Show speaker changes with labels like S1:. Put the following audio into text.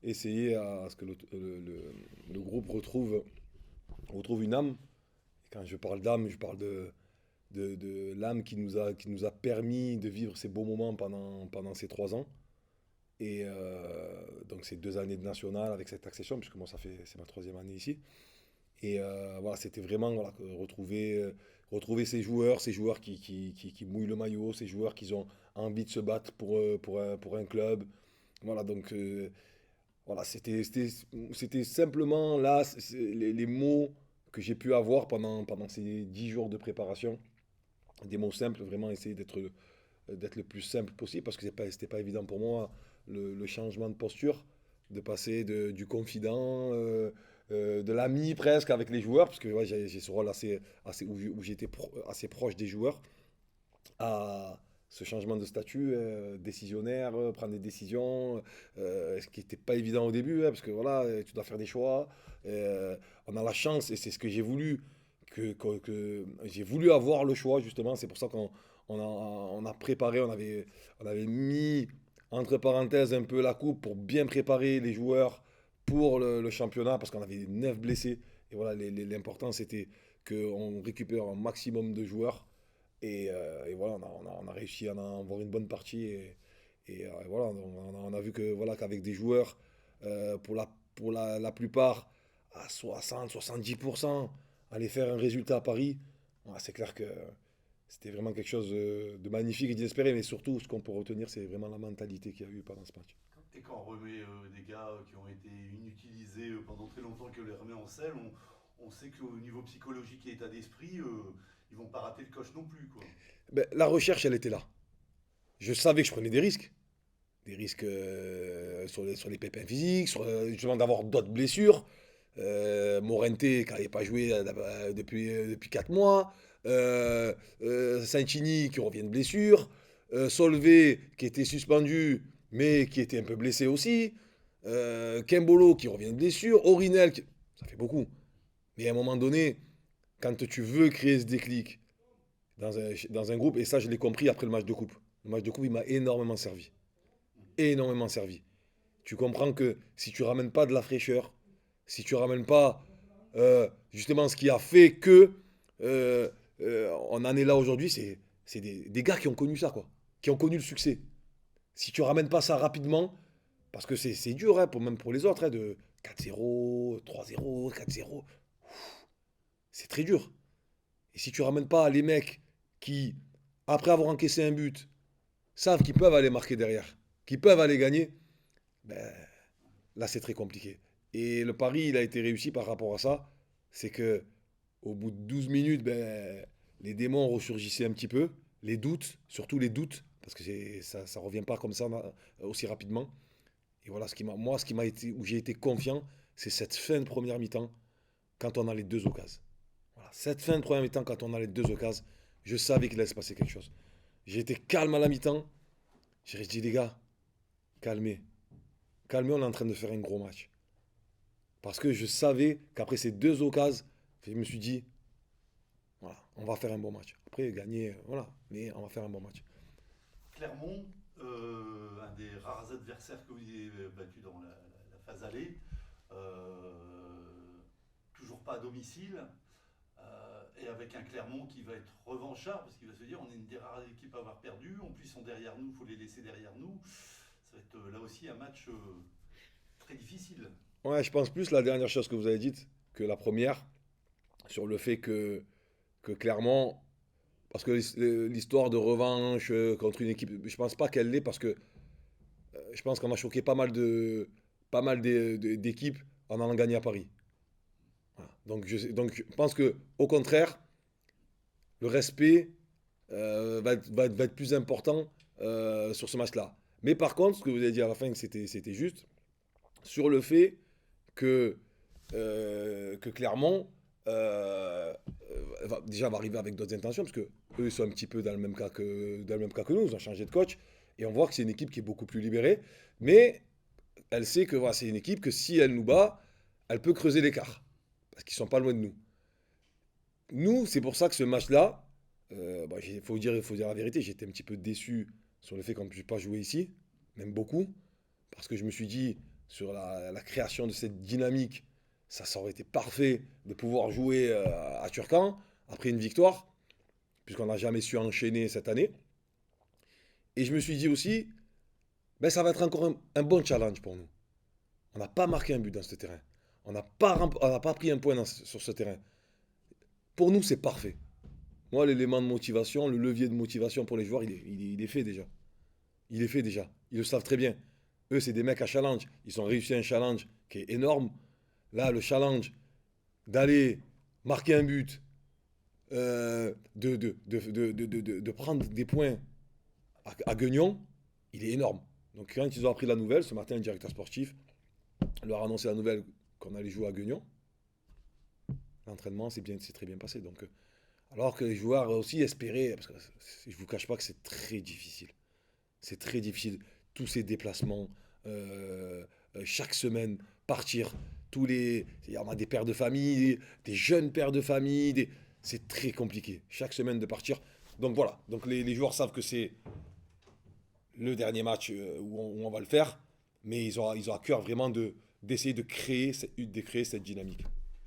S1: essayer à ce que le groupe retrouve une âme. Et quand je parle d'âme, je parle de l'âme qui nous a permis de vivre ces beaux moments pendant ces 3 ans. Et donc ces 2 années de national avec cette accession, puisque moi c'est ma troisième année ici. Et voilà, c'était vraiment voilà, retrouver ces joueurs qui mouillent le maillot, ces joueurs qui ont envie de se battre pour un club. Voilà, donc voilà, c'était simplement là les mots que j'ai pu avoir pendant ces 10 jours de préparation. Des mots simples, vraiment essayer d'être le plus simple possible parce que c'était pas évident pour moi le changement de posture, de passer du confident, de l'ami presque avec les joueurs, parce que ouais, j'ai ce rôle où j'étais assez proche des joueurs, à ce changement de statut décisionnaire, prendre des décisions, ce qui n'était pas évident au début, hein, parce que voilà, tu dois faire des choix. On a la chance, et c'est ce que j'ai voulu, que j'ai voulu avoir le choix, justement. C'est pour ça qu'on a préparé, on avait mis entre parenthèses un peu la coupe pour bien préparer les joueurs pour le championnat, parce qu'on avait 9 blessés. Et voilà, l'important c'était qu'on récupère un maximum de joueurs et voilà, on a réussi à en avoir une bonne partie. Et voilà, on a vu que voilà, qu'avec des joueurs, pour la plupart, à 60-70%, aller faire un résultat à Paris, ouais, c'est clair que c'était vraiment quelque chose de magnifique et d'inespéré. Mais surtout, ce qu'on peut retenir, c'est vraiment la mentalité qu'il y a eu pendant ce match.
S2: Et quand on remet des gars qui ont été inutilisés pendant très longtemps, qu'on les remet en selle, on sait qu'au niveau psychologique et état d'esprit, ils vont pas rater le coche non plus, quoi.
S1: Ben, la recherche, elle était là. Je savais que je prenais des risques sur les pépins physiques, justement d'avoir d'autres blessures. Morente qui n'avait pas joué depuis 4 mois. Santini qui revient de blessure. Solvay qui était suspendu mais qui était un peu blessé aussi. Kembolo qui revient de blessure. Orinel, ça fait beaucoup. Mais à un moment donné, quand tu veux créer ce déclic dans un groupe, et ça je l'ai compris après le match de coupe il m'a énormément servi. Énormément servi. Tu comprends que si tu ramènes pas de la fraîcheur, si tu ramènes pas justement ce qui a fait que on en est là aujourd'hui, c'est des gars qui ont connu ça, quoi. Qui ont connu le succès. Si tu ramènes pas ça rapidement, parce que c'est dur, hein, même pour les autres, hein, de 4-0, 3-0, 4-0, c'est très dur. Et si tu ramènes pas les mecs qui, après avoir encaissé un but, savent qu'ils peuvent aller marquer derrière, qu'ils peuvent aller gagner, ben, là c'est très compliqué. Et le pari, il a été réussi par rapport à ça. C'est que au bout de 12 minutes, ben, les démons ressurgissaient un petit peu, les doutes, surtout les doutes, parce que ça ne revient pas comme ça aussi rapidement. Et voilà, moi, où j'ai été confiant, c'est cette fin de première mi-temps, quand on a les deux occasions. Voilà, cette fin de première mi-temps, quand on a les deux occasions, je savais qu'il allait se passer quelque chose. J'ai été calme à la mi-temps. J'ai dit, les gars, calmez. Calmez, on est en train de faire un gros match. Parce que je savais qu'après ces deux occasions, je me suis dit, voilà, on va faire un bon match. Après, gagner, voilà, mais on va faire un bon match.
S2: Clermont, un des rares adversaires que vous avez battu dans la phase aller, toujours pas à domicile, et avec un Clermont qui va être revanchard, parce qu'il va se dire on est une des rares équipes à avoir perdu, en plus ils sont derrière nous, il faut les laisser derrière nous. Ça va être là aussi un match très difficile.
S1: Ouais, je pense plus la dernière chose que vous avez dite que la première, sur le fait que clairement, parce que l'histoire de revanche contre une équipe, je pense pas qu'elle l'est parce que je pense qu'on a choqué pas mal d'équipes en allant gagner à Paris. Voilà. Donc je pense que au contraire, le respect va être plus important sur ce match-là. Mais par contre, ce que vous avez dit à la fin, c'était juste, sur le fait que Clermont déjà va arriver avec d'autres intentions, parce que eux ils sont un petit peu dans le même cas que nous, ils ont changé de coach, et on voit que c'est une équipe qui est beaucoup plus libérée, mais elle sait que voilà, c'est une équipe que si elle nous bat, elle peut creuser l'écart, parce qu'ils sont pas loin de nous. Nous, c'est pour ça que ce match-là, il faut dire la vérité, j'étais un petit peu déçu sur le fait qu'on ne puisse pas jouer ici, même beaucoup, parce que je me suis dit, sur la création de cette dynamique, ça aurait été parfait de pouvoir jouer à Turcan après une victoire, puisqu'on n'a jamais su enchaîner cette année. Et je me suis dit aussi, ben, ça va être encore un bon challenge pour nous. On n'a pas marqué un but dans ce terrain. On n'a pas pris un point sur ce terrain. Pour nous, c'est parfait. Moi, l'élément de motivation, le levier de motivation pour les joueurs, il est fait déjà. Il est fait déjà. Ils le savent très bien. Eux, c'est des mecs à challenge. Ils ont réussi un challenge qui est énorme. Là, le challenge d'aller marquer un but, de prendre des points à Guignon, il est énorme. Donc quand ils ont appris la nouvelle, ce matin, le directeur sportif leur a annoncé la nouvelle qu'on allait jouer à Guignon. L'entraînement c'est très bien passé. Donc, alors que les joueurs aussi espéraient, parce que je ne vous cache pas que c'est très difficile. C'est très difficile. Tous ces déplacements, chaque semaine, partir. On a des pères de famille, des jeunes pères de famille. C'est très compliqué. Chaque semaine de partir. Donc voilà. Donc les joueurs savent que c'est le dernier match où on va le faire. Mais ils ont à cœur vraiment d'essayer de créer cette dynamique.